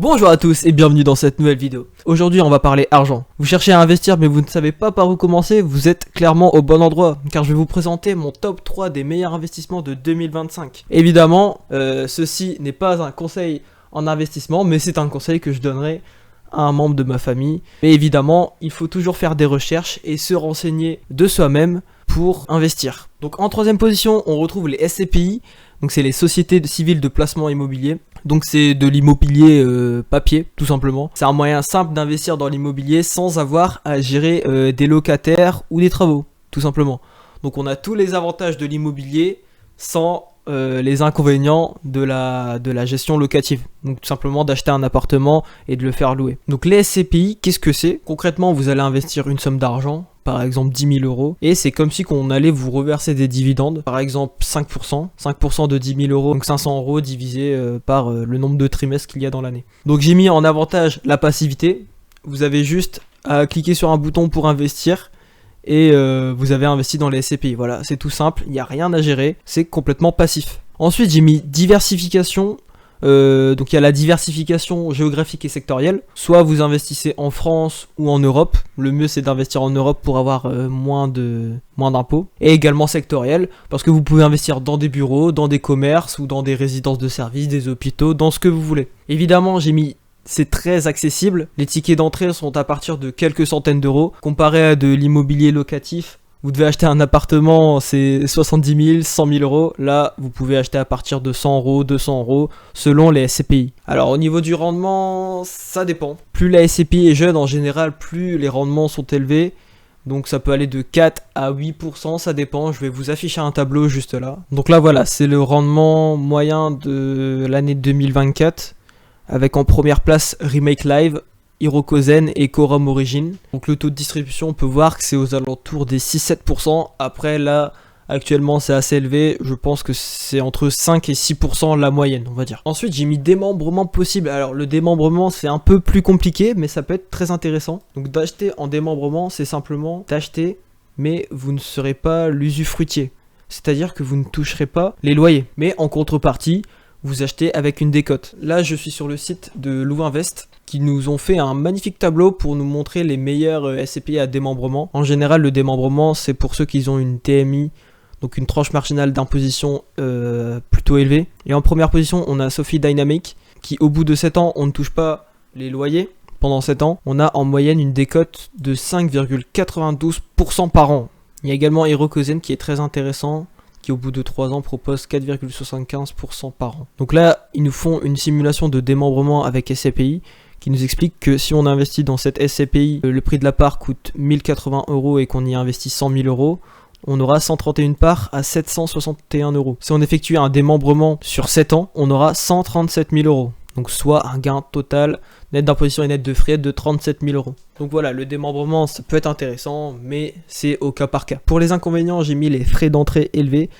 Bonjour à tous et bienvenue dans cette nouvelle vidéo. Aujourd'hui on va parler argent. Vous cherchez à investir mais vous ne savez pas par où commencer, vous êtes clairement au bon endroit car je vais vous présenter mon top 3 des meilleurs investissements de 2025. Évidemment, ceci n'est pas un conseil en investissement mais c'est un conseil que je donnerai à un membre de ma famille. Mais évidemment, il faut toujours faire des recherches et se renseigner de soi-même pour investir. Donc en troisième position, on retrouve les SCPI. Donc c'est les sociétés civiles de placement immobilier. Donc c'est de l'immobilier papier, tout simplement. C'est un moyen simple d'investir dans l'immobilier sans avoir à gérer des locataires ou des travaux, tout simplement. Donc on a tous les avantages de l'immobilier sans les inconvénients de la gestion locative. Donc tout simplement d'acheter un appartement et de le faire louer. Donc les SCPI, qu'est-ce que c'est? Concrètement, vous allez investir une somme d'argent, par exemple 10 000 euros, et c'est comme si on allait vous reverser des dividendes, par exemple 5% de 10 000 euros, donc 500 euros divisé par le nombre de trimestres qu'il y a dans l'année. Donc j'ai mis en avantage la passivité, vous avez juste à cliquer sur un bouton pour investir, et vous avez investi dans les SCPI, voilà, c'est tout simple, il n'y a rien à gérer, c'est complètement passif. Ensuite j'ai mis diversification. Donc il y a la diversification géographique et sectorielle. Soit vous investissez en France ou en Europe. Le mieux c'est d'investir en Europe pour avoir moins d'impôts. Et également sectorielle, parce que vous pouvez investir dans des bureaux, dans des commerces ou dans des résidences de services, des hôpitaux, dans ce que vous voulez. Évidemment j'ai mis... C'est très accessible. Les tickets d'entrée sont à partir de quelques centaines d'euros. Comparé à de l'immobilier locatif, vous devez acheter un appartement, c'est 70 000, 100 000 euros. Là, vous pouvez acheter à partir de 100 euros, 200 euros, selon les SCPI. Alors, au niveau du rendement, ça dépend. Plus la SCPI est jeune, en général, plus les rendements sont élevés. Donc, ça peut aller de 4 à 8%, ça dépend. Je vais vous afficher un tableau juste là. Donc là, voilà, c'est le rendement moyen de l'année 2024. Avec en première place Remake Live, Hirokozen et Quorum Origin. Donc le taux de distribution, on peut voir que c'est aux alentours des 6-7%. Après là, actuellement c'est assez élevé. Je pense que c'est entre 5 et 6% la moyenne, on va dire. Ensuite j'ai mis démembrement possible. Alors le démembrement c'est un peu plus compliqué, mais ça peut être très intéressant. Donc d'acheter en démembrement, c'est simplement d'acheter, mais vous ne serez pas l'usufruitier. C'est-à-dire que vous ne toucherez pas les loyers. Mais en contrepartie, vous achetez avec une décote. Là, je suis sur le site de Louvainvest qui nous ont fait un magnifique tableau pour nous montrer les meilleurs SCPI à démembrement. En général, le démembrement, c'est pour ceux qui ont une TMI, donc une tranche marginale d'imposition plutôt élevée. Et en première position, on a Sophie Dynamic qui, au bout de 7 ans, on ne touche pas les loyers. Pendant 7 ans, on a en moyenne une décote de 5,92% par an. Il y a également Hirokozen qui est très intéressant, qui au bout de 3 ans propose 4,75% par an. Donc là, ils nous font une simulation de démembrement avec SCPI qui nous explique que si on investit dans cette SCPI, le prix de la part coûte 1080 euros et qu'on y investit 100 000 euros, on aura 131 parts à 761 euros. Si on effectue un démembrement sur 7 ans, on aura 137 000 euros. Donc soit un gain total net d'imposition et net de frais de 37 000 euros. Donc voilà, le démembrement ça peut être intéressant, mais c'est au cas par cas. Pour les inconvénients, j'ai mis les frais d'entrée élevés,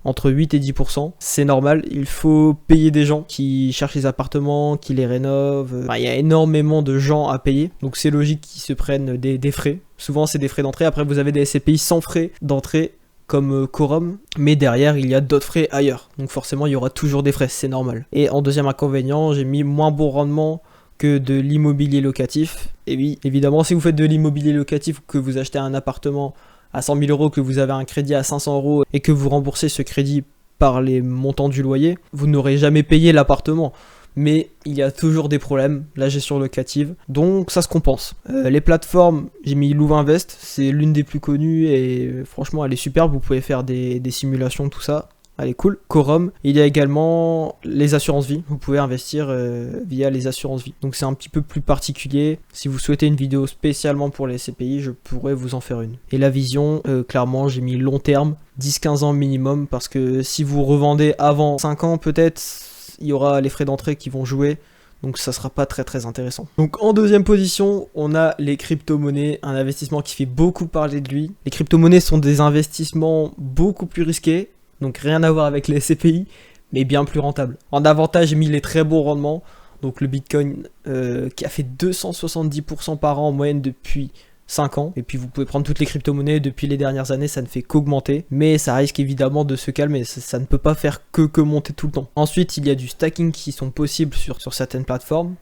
entre 8 et 10%. C'est normal, il faut payer des gens qui cherchent les appartements, qui les rénovent. Enfin, il y a énormément de gens à payer, donc c'est logique qu'ils se prennent des frais. Souvent c'est des frais d'entrée, après vous avez des SCPI sans frais d'entrée, comme Quorum, mais derrière il y a d'autres frais ailleurs, donc forcément il y aura toujours des frais, c'est normal. Et en deuxième inconvénient, j'ai mis moins bon rendement que de l'immobilier locatif. Et oui, évidemment, si vous faites de l'immobilier locatif, que vous achetez un appartement à 100 000 euros, que vous avez un crédit à 500 euros et que vous remboursez ce crédit par les montants du loyer, vous n'aurez jamais payé l'appartement. Mais il y a toujours des problèmes, la gestion locative, donc ça se compense. Les plateformes, j'ai mis Louvainvest, c'est l'une des plus connues et franchement elle est superbe, vous pouvez faire des simulations, tout ça, elle est cool. Quorum, il y a également les assurances vie, vous pouvez investir via les assurances vie. Donc c'est un petit peu plus particulier, si vous souhaitez une vidéo spécialement pour les SCPI, je pourrais vous en faire une. Et la vision, clairement j'ai mis long terme, 10-15 ans minimum, parce que si vous revendez avant 5 ans peut-être, il y aura les frais d'entrée qui vont jouer, donc ça sera pas très intéressant. Donc en deuxième position, on a les crypto-monnaies, un investissement qui fait beaucoup parler de lui. Les crypto-monnaies sont des investissements beaucoup plus risqués, donc rien à voir avec les SCPI, mais bien plus rentables. En avantage, j'ai mis les très bons rendements, donc le Bitcoin qui a fait 270% par an en moyenne depuis 5 ans. Et puis vous pouvez prendre toutes les crypto-monnaies depuis les dernières années, ça ne fait qu'augmenter. Mais ça risque évidemment de se calmer, ça ne peut pas faire que monter tout le temps. Ensuite, il y a du stacking qui sont possibles sur certaines plateformes.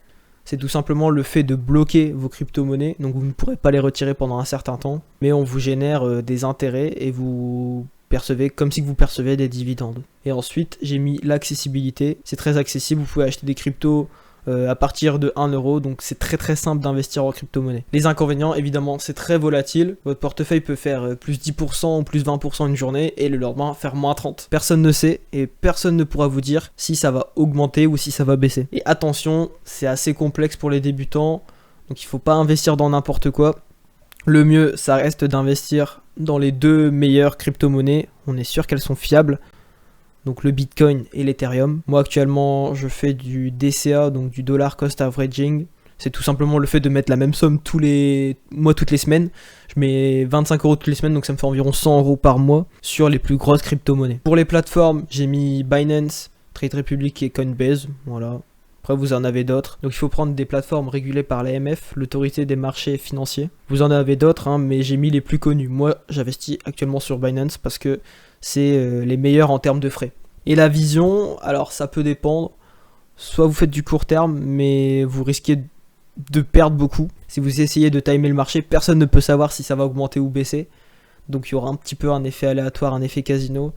c'est tout simplement le fait de bloquer vos crypto-monnaies, donc vous ne pourrez pas les retirer pendant un certain temps, mais on vous génère des intérêts et vous percevez comme si vous percevez des dividendes. Et ensuite, j'ai mis l'accessibilité, c'est très accessible, vous pouvez acheter des cryptos à partir de 1 euro, donc c'est très simple d'investir en crypto-monnaie. Les inconvénients, évidemment, c'est très volatile, votre portefeuille peut faire plus 10% ou plus 20% une journée et le lendemain faire moins 30. Personne ne sait et personne ne pourra vous dire si ça va augmenter ou si ça va baisser. Et attention, c'est assez complexe pour les débutants, donc il ne faut pas investir dans n'importe quoi. Le mieux, ça reste d'investir dans les deux meilleures crypto-monnaies, on est sûr qu'elles sont fiables. Donc le Bitcoin et l'Ethereum. Moi actuellement je fais du DCA, donc du dollar cost averaging. C'est tout simplement le fait de mettre la même somme toutes les semaines. Je mets 25 euros toutes les semaines, donc ça me fait environ 100 euros par mois sur les plus grosses crypto-monnaies. Pour les plateformes, j'ai mis Binance, Trade Republic et Coinbase. Voilà. Après vous en avez d'autres. Donc il faut prendre des plateformes régulées par l'AMF, l'autorité des marchés financiers. Vous en avez d'autres, hein, mais j'ai mis les plus connus. Moi j'investis actuellement sur Binance parce que c'est les meilleurs en termes de frais. Et la vision, alors ça peut dépendre. Soit vous faites du court terme, mais vous risquez de perdre beaucoup. Si vous essayez de timer le marché, personne ne peut savoir si ça va augmenter ou baisser. Donc il y aura un petit peu un effet aléatoire, un effet casino.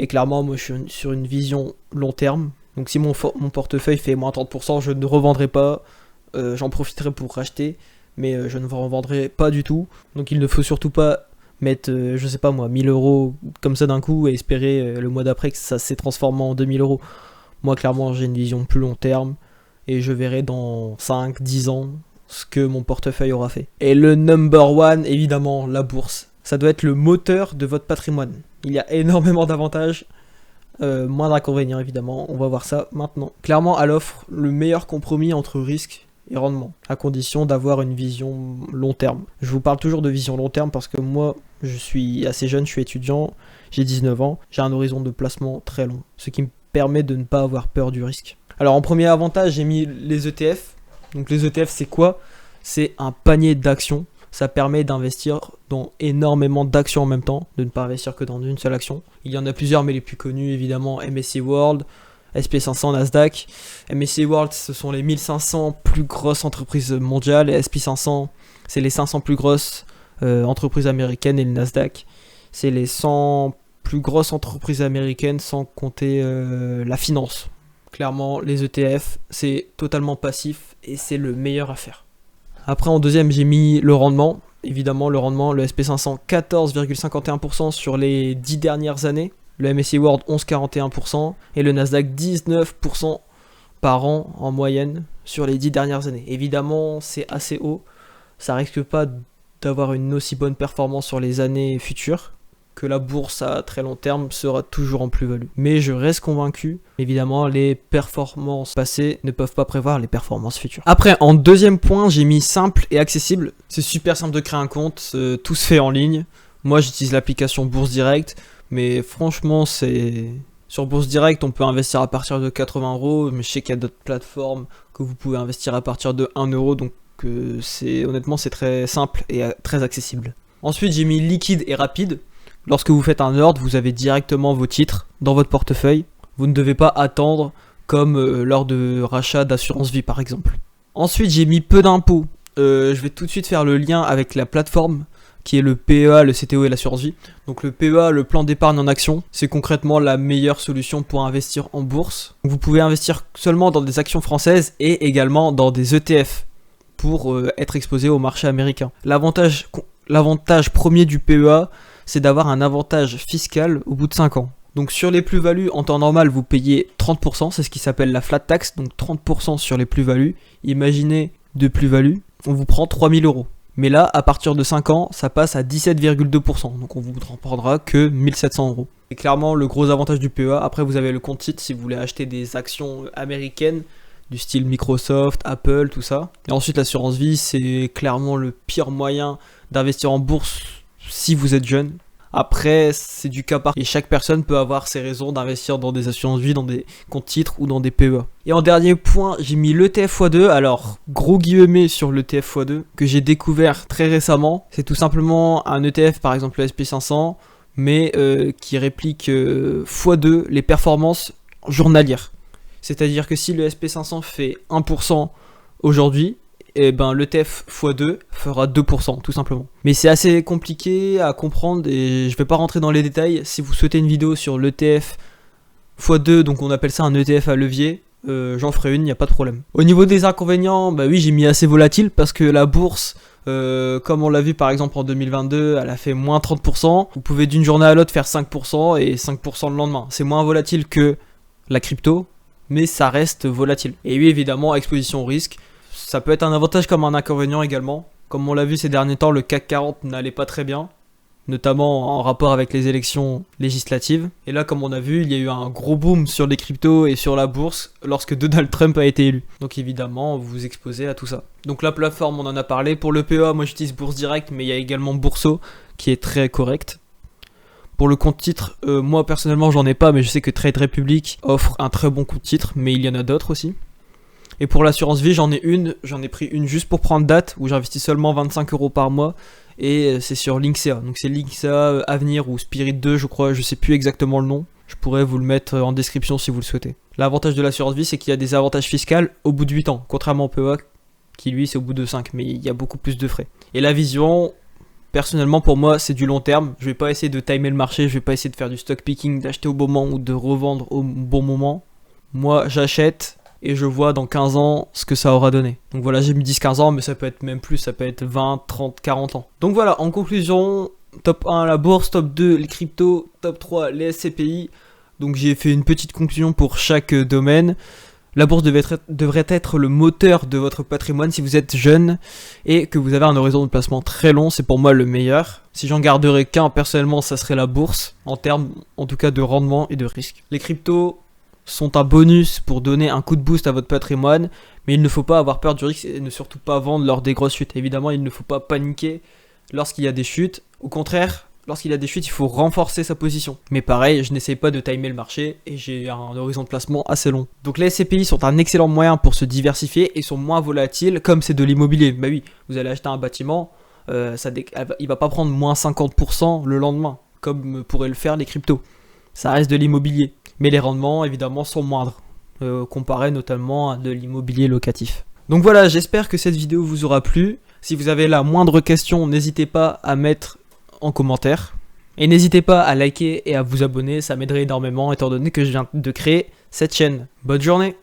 Et clairement, moi je suis sur une vision long terme. Donc si mon portefeuille fait moins 30%, je ne revendrai pas. J'en profiterai pour racheter, mais je ne revendrai pas du tout. Donc il ne faut surtout pas mettre, je sais pas moi, 1000 euros comme ça d'un coup et espérer le mois d'après que ça s'est transformé en 2000 euros. Moi, clairement, j'ai une vision plus long terme et je verrai dans 5-10 ans ce que mon portefeuille aura fait. Et le number one, évidemment, la bourse. Ça doit être le moteur de votre patrimoine. Il y a énormément d'avantages, moins d'inconvénients, évidemment. On va voir ça maintenant. Clairement, elle offre le meilleur compromis entre risque et rendement, à condition d'avoir une vision long terme. Je vous parle toujours de vision long terme parce que moi, je suis assez jeune, je suis étudiant, j'ai 19 ans, j'ai un horizon de placement très long, ce qui me permet de ne pas avoir peur du risque. Alors en premier avantage, j'ai mis les ETF. Donc les ETF, c'est quoi? C'est un panier d'actions. Ça permet d'investir dans énormément d'actions en même temps, de ne pas investir que dans une seule action. Il y en a plusieurs, mais les plus connus, évidemment, MSCI World, SP500, Nasdaq. MSCI World, ce sont les 1500 plus grosses entreprises mondiales. Et SP500, c'est les 500 plus grosses entreprises américaines. Et le Nasdaq, c'est les 100 plus grosses entreprises américaines sans compter la finance. Clairement, les ETF, c'est totalement passif et c'est le meilleur à faire. Après, en deuxième, j'ai mis le rendement. Évidemment, le rendement, le SP500, 14,51% sur les 10 dernières années. Le MSCI World 11,41% et le Nasdaq 19% par an en moyenne sur les 10 dernières années. Évidemment, c'est assez haut. Ça risque pas d'avoir une aussi bonne performance sur les années futures, que la bourse à très long terme sera toujours en plus-value. Mais je reste convaincu, évidemment, les performances passées ne peuvent pas prévoir les performances futures. Après, en deuxième point, j'ai mis simple et accessible. C'est super simple de créer un compte, tout se fait en ligne. Moi, j'utilise l'application Bourse Direct. Mais franchement, c'est sur Bourse Direct, on peut investir à partir de 80 euros. Mais je sais qu'il y a d'autres plateformes que vous pouvez investir à partir de 1 euro. Donc honnêtement, c'est très simple et très accessible. Ensuite, j'ai mis liquide et rapide. Lorsque vous faites un ordre, vous avez directement vos titres dans votre portefeuille. Vous ne devez pas attendre comme lors de rachat d'assurance vie par exemple. Ensuite, j'ai mis peu d'impôts. Je vais tout de suite faire le lien avec la plateforme qui est le PEA, le CTO et l'assurance vie. Donc le PEA, le plan d'épargne en action, c'est concrètement la meilleure solution pour investir en bourse. Vous pouvez investir seulement dans des actions françaises et également dans des ETF pour être exposé au marché américain. L'avantage premier du PEA, c'est d'avoir un avantage fiscal au bout de 5 ans. Donc sur les plus-values, en temps normal, vous payez 30%, c'est ce qui s'appelle la flat tax, donc 30% sur les plus-values. Imaginez de plus-value, on vous prend 3000 euros. Mais là, à partir de 5 ans, ça passe à 17,2%. Donc on vous en prendra que 1700 euros. C'est clairement le gros avantage du PEA. Après, vous avez le compte titre si vous voulez acheter des actions américaines, du style Microsoft, Apple, tout ça. Et ensuite, l'assurance vie, c'est clairement le pire moyen d'investir en bourse si vous êtes jeune. Après, c'est du cas par cas. Et chaque personne peut avoir ses raisons d'investir dans des assurances vie, dans des comptes titres ou dans des PEA. Et en dernier point, j'ai mis l'ETF x2. Alors, gros guillemets sur l'ETF x2 que j'ai découvert très récemment. C'est tout simplement un ETF, par exemple le SP500, mais qui réplique x2 les performances journalières. C'est-à-dire que si le SP500 fait 1% aujourd'hui, et ben l'ETF x2 fera 2% tout simplement. Mais c'est assez compliqué à comprendre et je vais pas rentrer dans les détails. Si vous souhaitez une vidéo sur l'ETF x2, donc on appelle ça un ETF à levier, j'en ferai une, il n'y a pas de problème. Au niveau des inconvénients, bah oui, j'ai mis assez volatile parce que la bourse, comme on l'a vu par exemple en 2022, elle a fait moins 30%. Vous pouvez d'une journée à l'autre faire 5% et 5% le lendemain. C'est moins volatile que la crypto, mais ça reste volatile. Et oui, évidemment, exposition au risque. Ça peut être un avantage comme un inconvénient également. Comme on l'a vu ces derniers temps, le CAC 40 n'allait pas très bien, notamment en rapport avec les élections législatives. Et là, comme on a vu, il y a eu un gros boom sur les cryptos et sur la bourse lorsque Donald Trump a été élu. Donc évidemment, vous vous exposez à tout ça. Donc la plateforme, on en a parlé. Pour le PEA, moi j'utilise Bourse Direct, mais il y a également Bourso qui est très correct. Pour le compte titre, moi personnellement j'en ai pas, mais je sais que Trade Republic offre un très bon compte titre, mais il y en a d'autres aussi. Et pour l'assurance vie, j'en ai pris une juste pour prendre date, où j'investis seulement 25 € par mois, et c'est sur Linksea. Donc c'est Linksea Avenir ou Spirit 2, je crois, je sais plus exactement le nom. Je pourrais vous le mettre en description si vous le souhaitez. L'avantage de l'assurance vie, c'est qu'il y a des avantages fiscaux au bout de 8 ans, contrairement au PEA, qui lui c'est au bout de 5, mais il y a beaucoup plus de frais. Et la vision, personnellement pour moi c'est du long terme. Je vais pas essayer de timer le marché, je vais pas essayer de faire du stock picking, d'acheter au bon moment ou de revendre au bon moment. Moi j'achète et je vois dans 15 ans ce que ça aura donné. Donc voilà, j'ai mis 10-15 ans, mais ça peut être même plus, ça peut être 20, 30, 40 ans. Donc voilà, en conclusion, top 1 la bourse, top 2 les cryptos, top 3 les SCPI. Donc j'ai fait une petite conclusion pour chaque domaine. La bourse devrait être le moteur de votre patrimoine si vous êtes jeune et que vous avez un horizon de placement très long, c'est pour moi le meilleur. Si j'en garderais qu'un personnellement, ça serait la bourse, en termes en tout cas de rendement et de risque. Les cryptos sont un bonus pour donner un coup de boost à votre patrimoine, mais il ne faut pas avoir peur du risque et ne surtout pas vendre lors des grosses chutes. Évidemment, il ne faut pas paniquer lorsqu'il y a des chutes. Au contraire, lorsqu'il y a des chutes, il faut renforcer sa position. Mais pareil, je n'essaye pas de timer le marché et j'ai un horizon de placement assez long. Donc les SCPI sont un excellent moyen pour se diversifier et sont moins volatiles comme c'est de l'immobilier. Bah oui, vous allez acheter un bâtiment, il va pas prendre moins 50% le lendemain, comme pourraient le faire les cryptos. Ça reste de l'immobilier. Mais les rendements, évidemment, sont moindres, comparés notamment à de l'immobilier locatif. Donc voilà, j'espère que cette vidéo vous aura plu. Si vous avez la moindre question, n'hésitez pas à mettre en commentaire. Et n'hésitez pas à liker et à vous abonner, ça m'aiderait énormément étant donné que je viens de créer cette chaîne. Bonne journée!